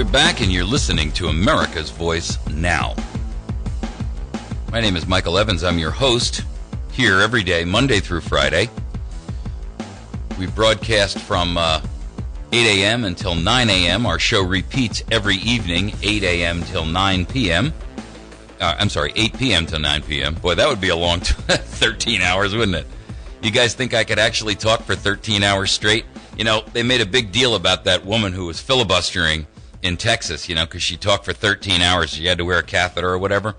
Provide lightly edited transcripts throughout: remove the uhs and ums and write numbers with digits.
We're back, and you're listening to America's Voice Now. My name is Michael Evans. I'm your host here every day, Monday through Friday. We broadcast from 8 a.m. until 9 a.m. Our show repeats every evening, 8 a.m. till 9 p.m. 8 p.m. till 9 p.m. Boy, that would be a long 13 hours, wouldn't it? You guys think I could actually talk for 13 hours straight? You know, they made a big deal about that woman who was filibustering in Texas, you know, because she talked for 13 hours. She had to wear a catheter or whatever.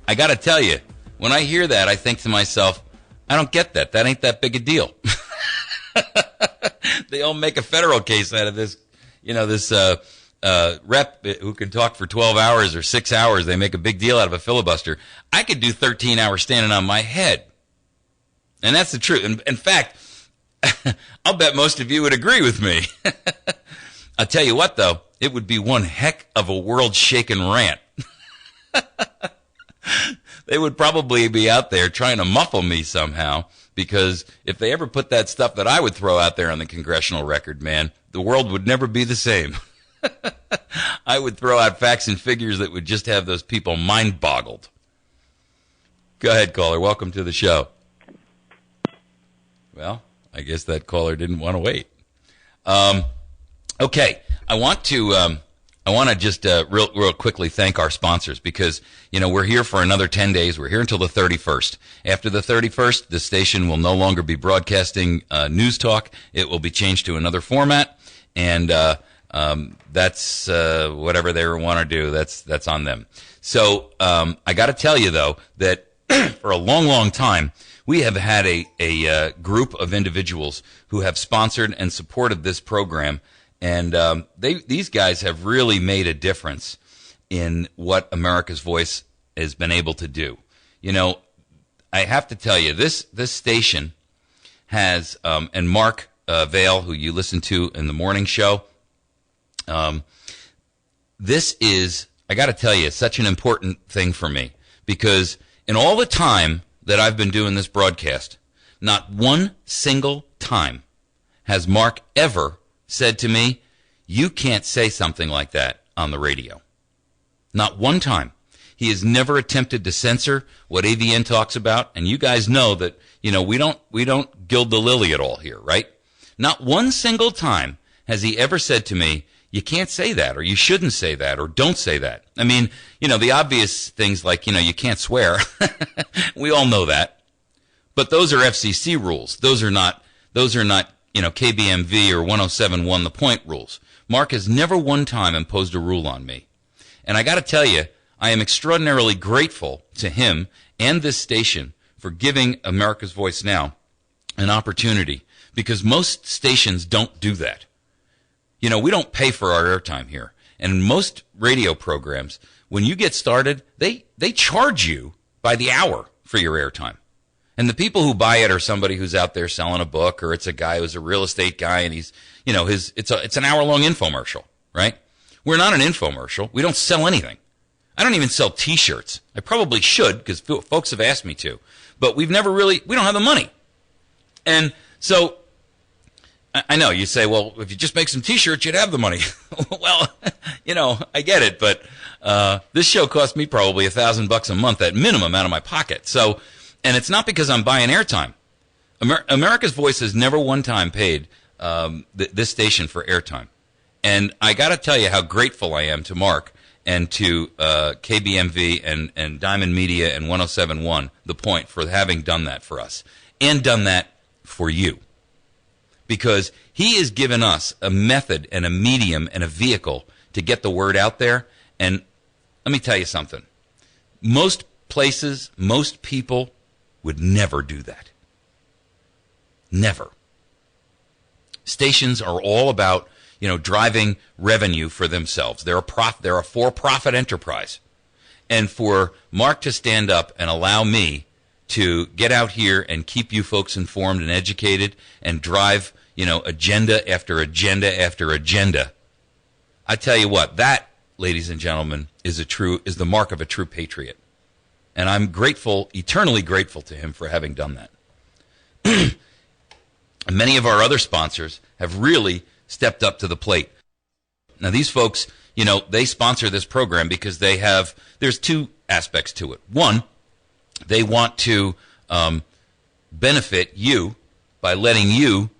I got to tell you, when I hear that, I think to myself, I don't get that. That ain't that big a deal. They all make a federal case out of this, you know, this rep who can talk for 12 hours or 6 hours. They make a big deal out of a filibuster. I could do 13 hours standing on my head. And that's the truth. In fact, I'll bet most of you would agree with me. I'll tell you what, though, it would be one heck of a world-shaking rant. They would probably be out there trying to muffle me somehow, because if they ever put that stuff that I would throw out there on the congressional record, man, the world would never be the same. I would throw out facts and figures that would just have those people mind-boggled. Go ahead, caller. Welcome to the show. Well, I guess that caller didn't want to wait. Okay, I want to just real quickly thank our sponsors, because, you know, we're here for another 10 days. We're here until the 31st. After the 31st, the station will no longer be broadcasting news talk. It will be changed to another format, and that's whatever they want to do. That's on them. So I got to tell you, though, that for a long, long time, we have had a group of individuals who have sponsored and supported this program, and these guys have really made a difference in what America's Voice has been able to do. You know, I have to tell you, this station has, and Mark Vale, who you listen to in the morning show, this is, I got to tell you, such an important thing for me, because in all the time that I've been doing this broadcast, not one single time has Mark ever said to me, you can't say something like that on the radio. Not one time. He has never attempted to censor what AVN talks about, and you guys know that, you know, we don't gild the lily at all here, right? Not one single time has he ever said to me, you can't say that, or you shouldn't say that, or don't say that. I mean, you know, the obvious things like, you know, you can't swear. We all know that. But those are FCC rules. Those are not, you know, KBMV or 107.1 The Point rules. Mark has never one time imposed a rule on me. And I got to tell you, I am extraordinarily grateful to him and this station for giving America's Voice Now an opportunity, because most stations don't do that. You know, we don't pay for our airtime here. And most radio programs, when you get started, they charge you by the hour for your airtime. And the people who buy it are somebody who's out there selling a book, or it's a guy who's a real estate guy, and he's, you know, it's an hour-long infomercial, right? We're not an infomercial. We don't sell anything. I don't even sell T-shirts. I probably should, because folks have asked me to. But we don't have the money. And so I know you say, well, if you just make some T-shirts, you'd have the money. Well, you know, I get it, but this show cost me probably $1,000 a month at minimum out of my pocket. So, and it's not because I'm buying airtime. America's Voice has never one time paid this station for airtime, and I got to tell you how grateful I am to Mark and to KBMV and Diamond Media and 107.1 The Point for having done that for us, and done that for you. Because he has given us a method and a medium and a vehicle to get the word out there. And let me tell you something. Most places, most people would never do that. Never. Stations are all about, you know, driving revenue for themselves. They're a for-profit enterprise. And for Mark to stand up and allow me to get out here and keep you folks informed and educated and drive, you know, agenda after agenda after agenda. I tell you what, that, ladies and gentlemen, is the mark of a true patriot. And I'm grateful, eternally grateful to him for having done that. Many of our other sponsors have really stepped up to the plate. Now, these folks, they sponsor this program because there's two aspects to it. One, they want to benefit you by letting you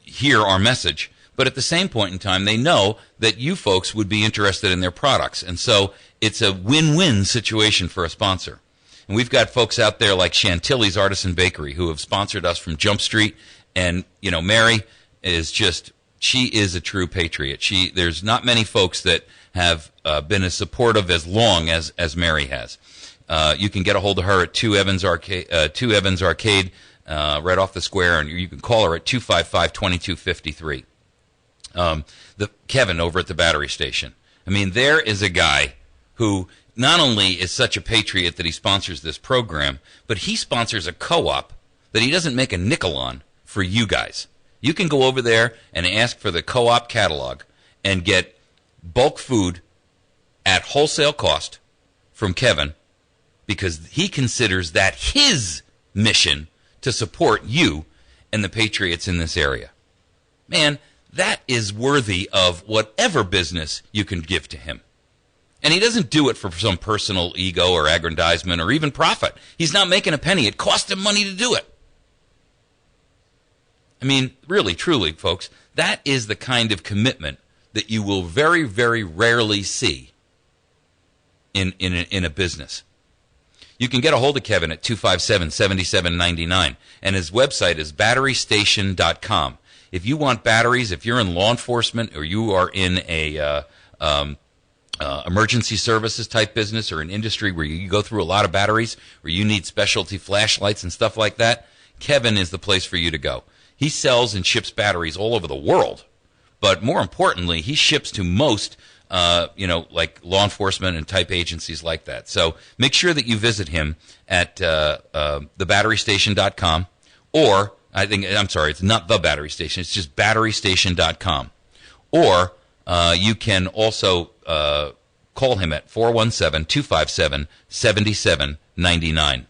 hear our message. But at the same point in time, they know that you folks would be interested in their products. And so it's a win-win situation for a sponsor. And we've got folks out there like Chantilly's Artisan Bakery who have sponsored us from Jump Street. And, Mary is she is a true patriot. There's not many folks that have been as supportive as long as Mary has. You can get a hold of her at 2 Evans Arcade, right off the square, and you can call her at 255-2253. Kevin over at the battery station. I mean, there is a guy who not only is such a patriot that he sponsors this program, but he sponsors a co-op that he doesn't make a nickel on for you guys. You can go over there and ask for the co-op catalog and get bulk food at wholesale cost from Kevin because he considers that his mission to support you and the patriots in this area. Man, that is worthy of whatever business you can give to him. And he doesn't do it for some personal ego or aggrandizement or even profit. He's not making a penny. It cost him money to do it. I mean, really, truly, folks, that is the kind of commitment that you will very, very rarely see in a business. You can get a hold of Kevin at 257-7799, and his website is batterystation.com. If you want batteries, if you're in law enforcement or you are in a emergency services type business or an industry where you go through a lot of batteries, where you need specialty flashlights and stuff like that, Kevin is the place for you to go. He sells and ships batteries all over the world, but more importantly, he ships to most, like law enforcement and type agencies like that. So make sure that you visit him at thebatterystation.com, or it's not The Battery Station, it's just batterystation.com. Or you can also call him at 417-257-7799.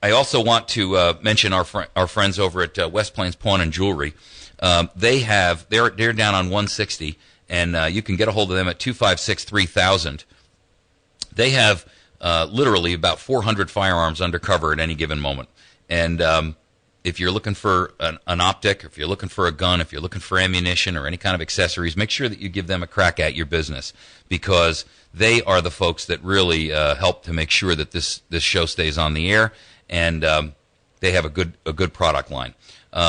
I also want to mention our friends over at West Plains Pawn and Jewelry. They're down on 160, and you can get a hold of them at 256-3000. They have literally about 400 firearms undercover at any given moment. And if you're looking for an optic, if you're looking for a gun, if you're looking for ammunition or any kind of accessories, make sure that you give them a crack at your business, because they are the folks that really help to make sure that this show stays on the air, and they have a good product line.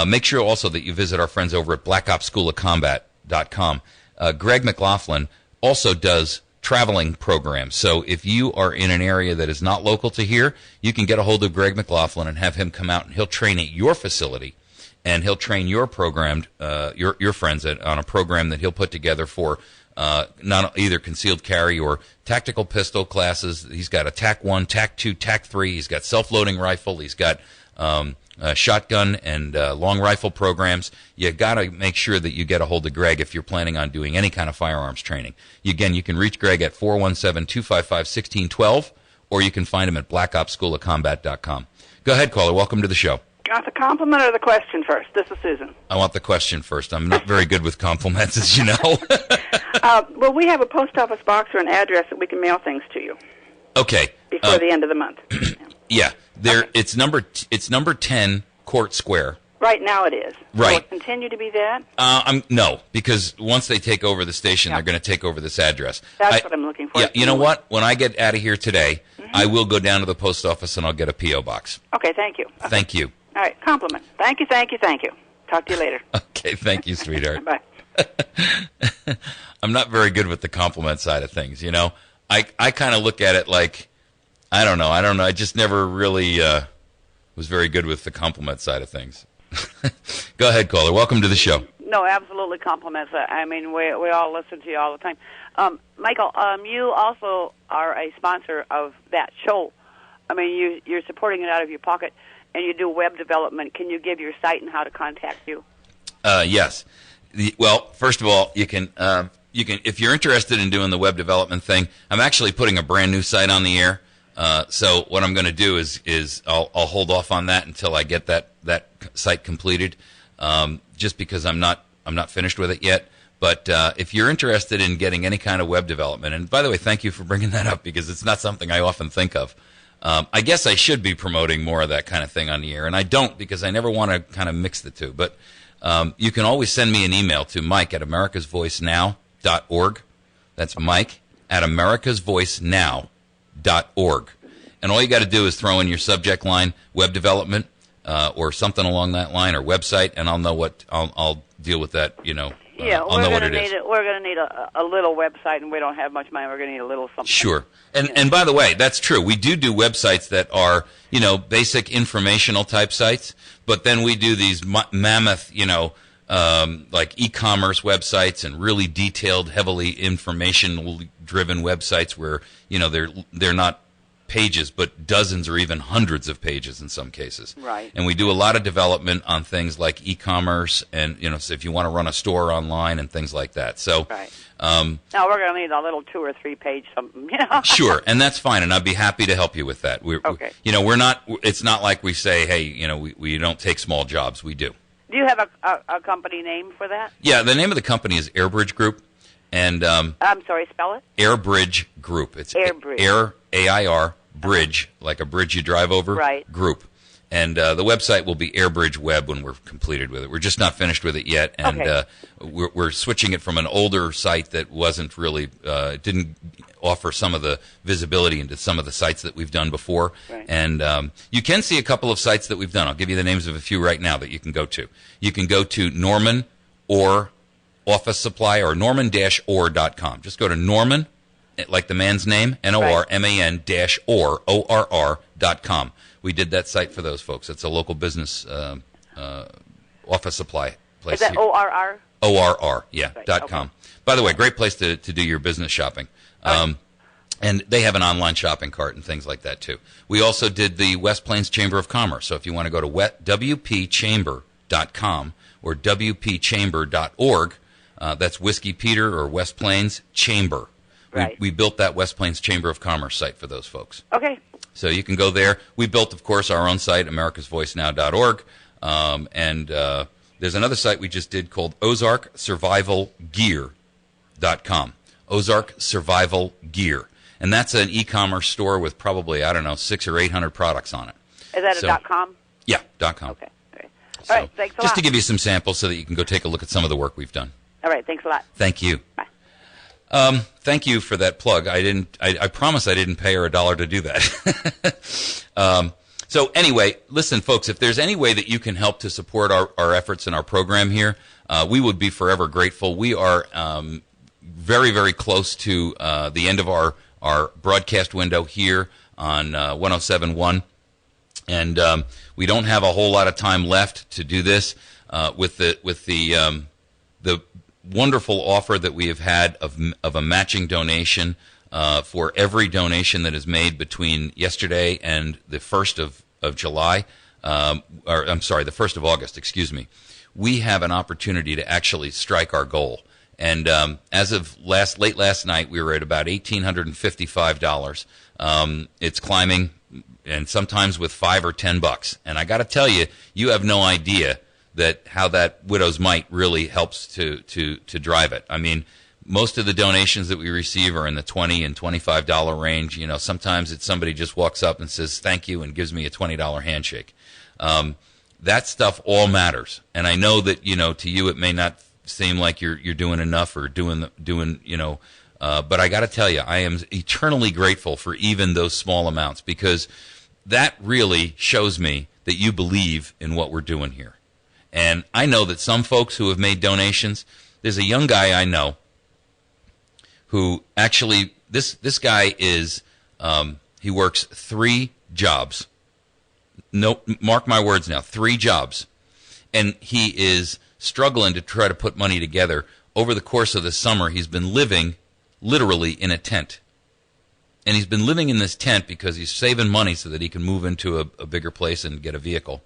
Make sure also that you visit our friends over at blackopsschoolofcombat.com. Greg McLaughlin also does traveling programs. So if you are in an area that is not local to here, you can get a hold of Greg McLaughlin and have him come out, and he'll train at your facility, and he'll train your your friends on a program that he'll put together for not either concealed carry or tactical pistol classes. He's got a TAC 1, TAC 2, TAC 3. He's got self-loading rifle. He's got shotgun and long rifle programs. You got to make sure that you get a hold of Greg if you're planning on doing any kind of firearms training. Again, you can reach Greg at 417-255-1612, or you can find him at blackopsschoolofcombat.com. Go ahead, caller. Welcome to the show. Got the compliment or the question first? This is Susan. I want the question first. I'm not very good with compliments, as you know. Well, we have a post office box or an address that we can mail things to you. Okay. Before the end of the month. Yeah. Okay. It's number 10 Court Square. Right now it is. Right. Will it continue to be that? No, because once they take over the station, they're going to take over this address. That's what I'm looking for. Yeah, you know what? When I get out of here today, I will go down to the post office and I'll get a P.O. box. Okay, thank you. Okay. Thank you. All right, compliment. Thank you. Talk to you later. Okay, thank you, sweetheart. Bye. I'm not very good with the compliment side of things, you know. I kind of look at it like, I don't know. I just never really was very good with the compliment side of things. Go ahead, caller. Welcome to the show. No, absolutely compliments. I mean, we all listen to you all the time. Michael, you also are a sponsor of that show. I mean, you're supporting it out of your pocket, and you do web development. Can you give your site and how to contact you? Yes. Well, first of all, you can if you're interested in doing the web development thing, I'm actually putting a brand new site on the air. So what I'm going to do is I'll hold off on that until I get that site completed, just because I'm not finished with it yet. But if you're interested in getting any kind of web development, and by the way, thank you for bringing that up because it's not something I often think of. I guess I should be promoting more of that kind of thing on the air, and I don't because I never want to kind of mix the two. But you can always send me an email to mike@americasvoicenow.org. That's mike@americasvoicenow.org. And all you got to do is throw in your subject line, web development, or something along that line, or website, and I'll know what I'll deal with that. I'll know what it is. We're going to need a little website, and we don't have much money. We're going to need a little something. Sure. And by the way, that's true. We do websites that are, basic informational type sites, but then we do these mammoth, like e-commerce websites and really detailed, heavily information-driven websites where, they're not pages, but dozens or even hundreds of pages in some cases. Right. And we do a lot of development on things like e-commerce and, so if you want to run a store online and things like that. So, right. No, we're going to need a little 2 or 3 page something, Sure, and that's fine, and I'd be happy to help you with that. Okay. We're not, it's not like we say, hey, we don't take small jobs. We do. Do you have a company name for that? Yeah, the name of the company is Airbridge Group. And I'm sorry, spell it? Airbridge Group. It's Airbridge. Air, A-I-R, bridge, like a bridge you drive over. Right. Group. And the website will be Airbridge Web when we're completed with it. We're just not finished with it yet. And okay. We're switching it from an older site that wasn't really, didn't offer some of the visibility into some of the sites that we've done before. Right. And you can see a couple of sites that we've done. I'll give you the names of a few right now that you can go to. You can go to Norman or Office Supply or norman-orr.com. Just go to Norman, like the man's name, Norman-orr, O-R-R.com. We did that site for those folks. It's a local business office supply place. Is that here. O-R-R? O-R-R, yeah, Right, .com. okay. By the way, great place to do your business shopping. And they have an online shopping cart and things like that, too. We also did the West Plains Chamber of Commerce. So if you want to go to wpchamber.com or wpchamber.org, that's Whiskey Peter or West Plains Chamber. Right. We built that West Plains Chamber of Commerce site for those folks. Okay. So you can go there. We built, of course, our own site, americasvoicenow.org. And there's another site we just did called ozarksurvivalgear.com. Ozark Survival Gear. And that's an e-commerce store with probably, 600 or 800 products on it. Is that a .com? Yeah, .com. Okay. All right. So, All right, thanks a lot. just to give you some samples so that you can go take a look at some of the work we've done. All right, thanks a lot. Thank you. Bye. Thank you for that plug. I promise I didn't pay her $1 to do that. So anyway, listen, folks, if there's any way that you can help to support our efforts and our program here, we would be forever grateful. We are very, very close to the end of our broadcast window here on 107.1. And we don't have a whole lot of time left to do this with the wonderful offer that we have had of a matching donation for every donation that is made between yesterday and the 1st of July, the 1st of August, excuse me. We have an opportunity to actually strike our goal. And as of late last night, we were at about $1,855. It's climbing, and sometimes with $5 or $10. And I got to tell you, you have no idea how that widow's mite really helps to drive it. I mean, most of the donations that we receive are in the $20 and $25 range. Sometimes it's somebody just walks up and says thank you and gives me a $20 handshake. That stuff all matters, and I know that to you it may not seem like you're doing enough or doing. But I got to tell you, I am eternally grateful for even those small amounts because that really shows me that you believe in what we're doing here. And I know that some folks who have made donations, there's a young guy I know who actually, this guy is, he works 3 jobs. No, mark my words now, 3 jobs. And he is struggling to try to put money together. Over the course of the summer, he's been living literally in a tent. And he's been living in this tent because he's saving money so that he can move into a bigger place and get a vehicle.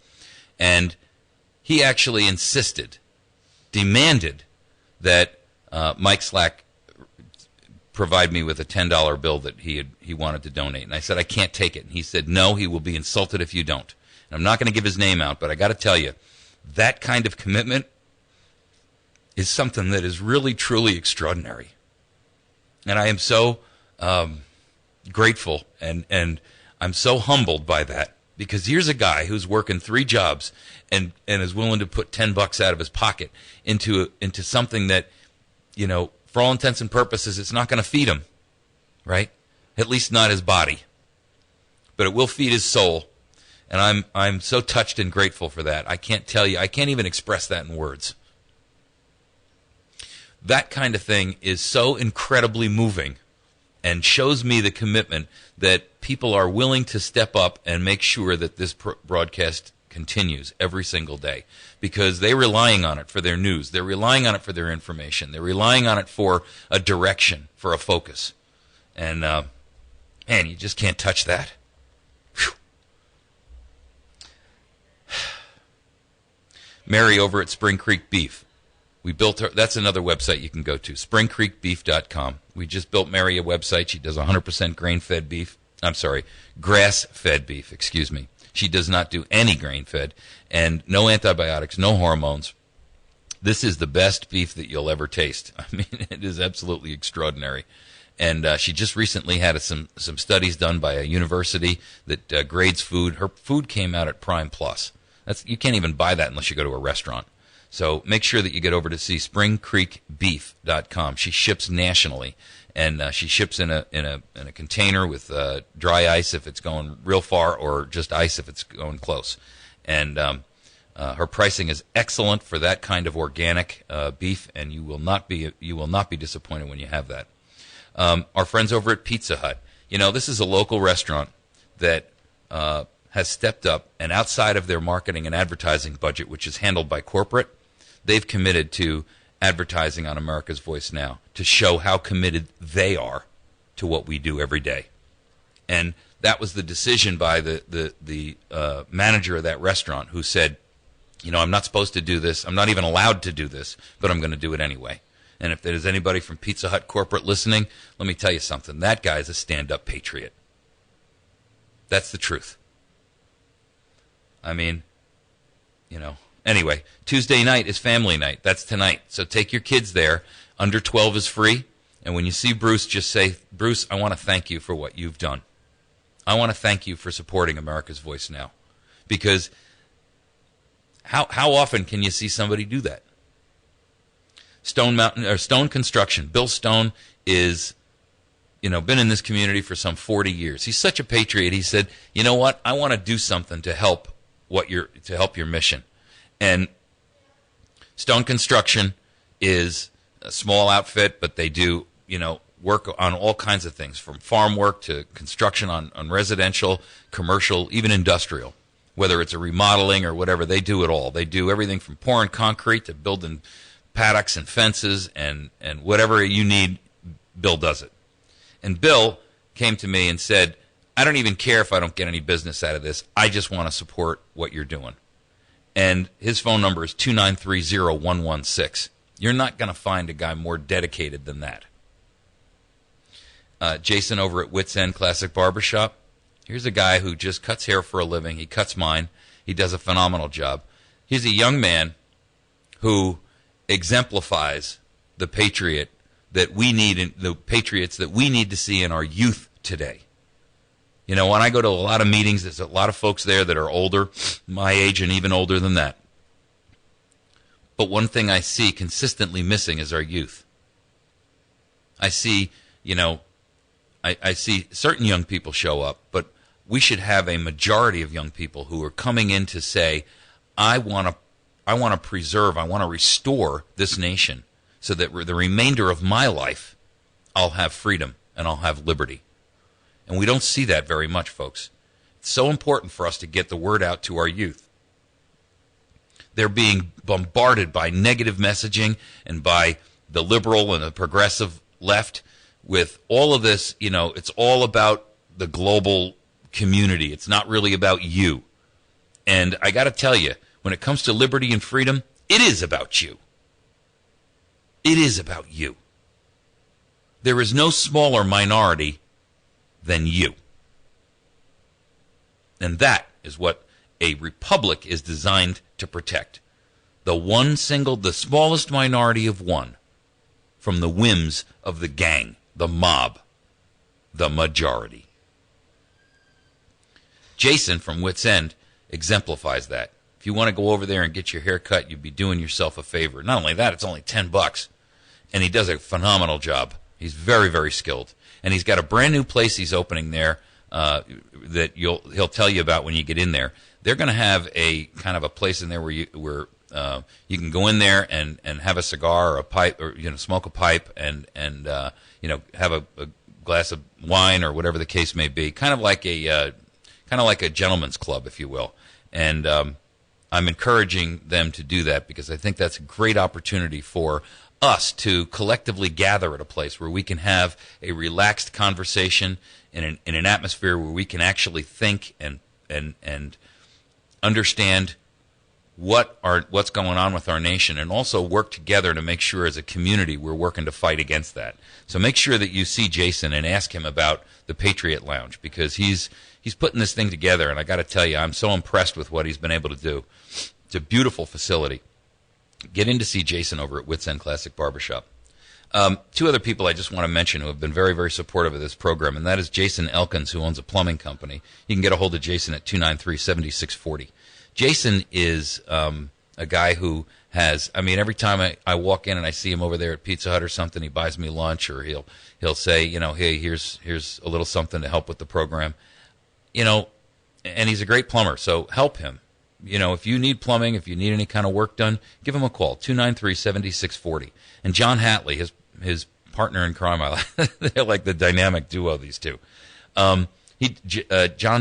And he actually demanded that Mike Slack provide me with a $10 bill that he wanted to donate. And I said, I can't take it. And he said, no, he will be insulted if you don't. And I'm not going to give his name out, but I got to tell you, that kind of commitment is something that is really, truly extraordinary. And I am so grateful and I'm so humbled by that, because here's a guy who's working 3 jobs and is willing to put $10 out of his pocket into something that, you know, for all intents and purposes, it's not going to feed him, right? At least not his body. But it will feed his soul. And I'm so touched and grateful for that. I can't tell you, I can't even express that in words. That kind of thing is so incredibly moving and shows me the commitment that people are willing to step up and make sure that this broadcast continues every single day, because they're relying on it for their news. They're relying on it for their information. They're relying on it for a direction, for a focus. And, man, you just can't touch that. Whew. Mary over at Spring Creek Beef. We built her, that's another website you can go to, springcreekbeef.com. We just built Mary a website. She does 100% grain-fed beef. I'm sorry, grass-fed beef, excuse me. She does not do any grain-fed, and no antibiotics, no hormones. This is the best beef that you'll ever taste. I mean, it is absolutely extraordinary. And she just recently had some studies done by a university that grades food. Her food came out at Prime Plus. You can't even buy that unless you go to a restaurant. So make sure that you get over to see springcreekbeef.com. She ships nationally, and she ships in a container with dry ice if it's going real far, or just ice if it's going close. And her pricing is excellent for that kind of organic beef, and you will not be disappointed when you have that. Our friends over at Pizza Hut. You know, this is a local restaurant that has stepped up, and outside of their marketing and advertising budget, which is handled by corporate, they've committed to advertising on America's Voice Now to show how committed they are to what we do every day. And that was the decision by the manager of that restaurant, who said, you know, I'm not supposed to do this. I'm not even allowed to do this, but I'm going to do it anyway. And if there's anybody from Pizza Hut corporate listening, let me tell you something. That guy's a stand-up patriot. That's the truth. I mean, you know. Anyway, Tuesday night is family night. That's tonight. So take your kids there. Under 12 is free. And when you see Bruce, just say, Bruce, I want to thank you for what you've done. I want to thank you for supporting America's Voice Now. Because how often can you see somebody do that? Stone Construction. Bill Stone is, you know, been in this community for some 40 years. He's such a patriot. He said, you know what? I want to do something to help your mission. And Stone Construction is a small outfit, but they do, you know, work on all kinds of things, from farm work to construction on residential, commercial, even industrial. Whether it's a remodeling or whatever, they do it all. They do everything from pouring concrete to building paddocks and fences and whatever you need, Bill does it. And Bill came to me and said, I don't even care if I don't get any business out of this. I just want to support what you're doing. And his phone number is 2930116. You're not going to find a guy more dedicated than that. Jason over at Wits End Classic Barbershop. Here's a guy who just cuts hair for a living. He cuts mine. He does a phenomenal job. He's a young man who exemplifies the patriot that we need, the patriots that we need to see in our youth today. You know, when I go to a lot of meetings, there's a lot of folks there that are older, my age and even older than that. But one thing I see consistently missing is our youth. I see, you know, I see certain young people show up, but we should have a majority of young people who are coming in to say, I want to preserve, I want to restore this nation so that the remainder of my life I'll have freedom and I'll have liberty. And we don't see that very much, folks. It's so important for us to get the word out to our youth. They're being bombarded by negative messaging and by the liberal and the progressive left with all of this, you know, it's all about the global community. It's not really about you. And I got to tell you, when it comes to liberty and freedom, it is about you. It is about you. There is no smaller minority than you. And that is what a republic is designed to protect. The smallest minority of one from the whims of the gang, the mob, the majority. Jason from Wits End exemplifies that. If you want to go over there and get your hair cut, you'd be doing yourself a favor. Not only that, it's only $10, and he does a phenomenal job. He's very, very skilled, and he's got a brand new place he's opening there that he'll tell you about when you get in there. They're going to have a kind of a place in there where you can go in there and have a cigar or a pipe, or smoke a pipe and have a glass of wine or whatever the case may be. Kind of like a gentleman's club, if you will. And I'm encouraging them to do that because I think that's a great opportunity for us to collectively gather at a place where we can have a relaxed conversation in an atmosphere where we can actually think and understand what's going on with our nation, and also work together to make sure as a community we're working to fight against that. So make sure that you see Jason and ask him about the Patriot Lounge, because he's putting this thing together, and I got to tell you, I'm so impressed with what he's been able to do. It's a beautiful facility. Get in to see Jason over at Wits End Classic Barbershop. Two other people I just want to mention who have been very, very supportive of this program, and that is Jason Elkins, who owns a plumbing company. You can get a hold of Jason at 293-7640. Jason is a guy who has, every time I walk in and I see him over there at Pizza Hut or something, he buys me lunch, or he'll say, hey, here's a little something to help with the program. And he's a great plumber, so help him. If you need plumbing, if you need any kind of work done, give him a call, 293-7640. And John Hatley, his partner in crime, they're like the dynamic duo, these two. John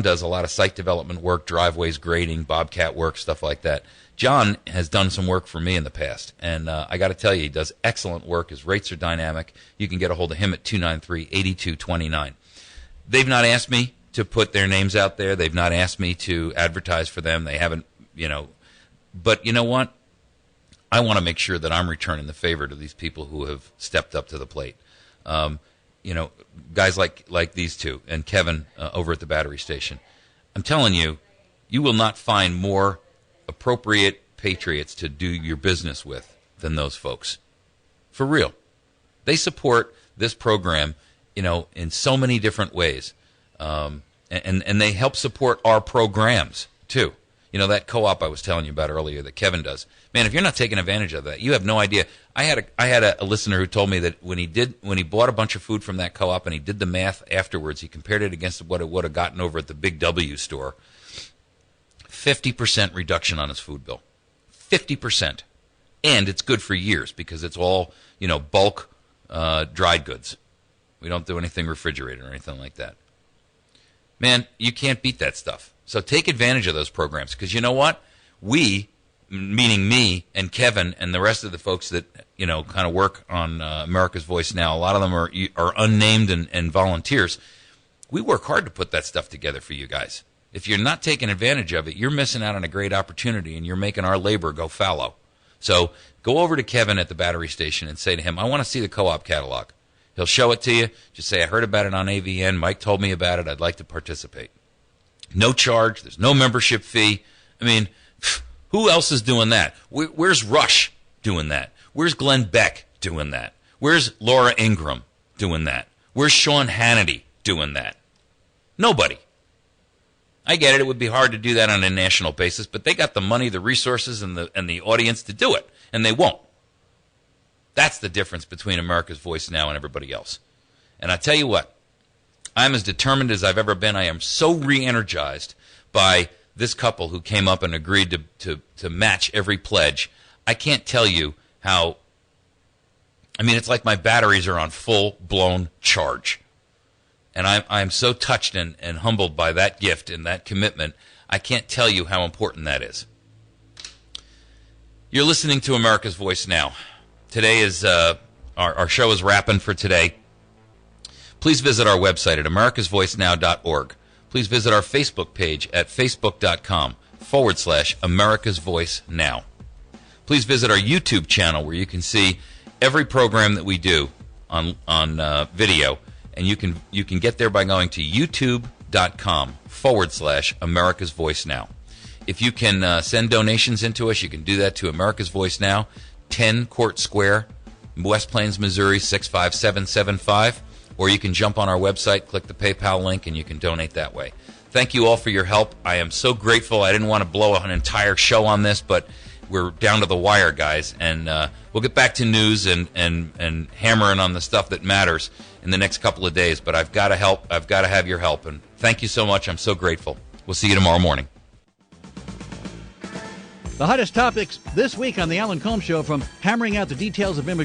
does a lot of site development work, driveways, grading, bobcat work, stuff like that. John has done some work for me in the past, and I got to tell you, he does excellent work. His rates are dynamic. You can get a hold of him at 293-8229. They've not asked me to put their names out there. They've not asked me to advertise for them. They haven't, But you know what? I want to make sure that I'm returning the favor to these people who have stepped up to the plate. Guys like these two and Kevin over at the battery station. I'm telling you, you will not find more appropriate patriots to do your business with than those folks. For real. They support this program, in so many different ways. And they help support our programs, too. That co-op I was telling you about earlier that Kevin does. Man, if you're not taking advantage of that, you have no idea. I had a listener who told me that when he bought a bunch of food from that co-op and he did the math afterwards, he compared it against what it would have gotten over at the Big W store. 50% reduction on his food bill. 50%. And it's good for years because it's all, bulk dried goods. We don't do anything refrigerated or anything like that. Man, you can't beat that stuff. So take advantage of those programs, because you know what? We, meaning me and Kevin and the rest of the folks that, kind of work on America's Voice Now, a lot of them are unnamed and volunteers. We work hard to put that stuff together for you guys. If you're not taking advantage of it, you're missing out on a great opportunity, and you're making our labor go fallow. So go over to Kevin at the battery station and say to him, I want to see the co-op catalog. He'll show it to you. Just say, I heard about it on AVN. Mike told me about it. I'd like to participate. No charge. There's no membership fee. Who else is doing that? Where's Rush doing that? Where's Glenn Beck doing that? Where's Laura Ingraham doing that? Where's Sean Hannity doing that? Nobody. I get it. It would be hard to do that on a national basis, but they got the money, the resources, and the audience to do it, and they won't. That's the difference between America's Voice Now and everybody else. And I tell you what, I'm as determined as I've ever been. I am so re-energized by this couple who came up and agreed to match every pledge. I can't tell you how, it's like my batteries are on full-blown charge. And I'm so touched and humbled by that gift and that commitment. I can't tell you how important that is. You're listening to America's Voice Now. Today is our show is wrapping for today. Please visit our website at americasvoicenow.org. Please visit our Facebook page at facebook.com/America's Voice Now. Please visit our YouTube channel where you can see every program that we do on video, and you can get there by going to youtube.com/America's Voice Now. If you can send donations into us, you can do that to America's Voice Now, 10 Court Square, West Plains, Missouri 65775, or you can jump on our website, click the PayPal link, and you can donate that way. Thank you all for your help. I am so grateful. I didn't want to blow an entire show on this, but we're down to the wire, guys, and we'll get back to news and hammering on the stuff that matters in the next couple of days. But I've got to help. I've got to have your help, and thank you so much. I'm so grateful. We'll see you tomorrow morning. The hottest topics this week on the Alan Colmes Show, from hammering out the details of immigration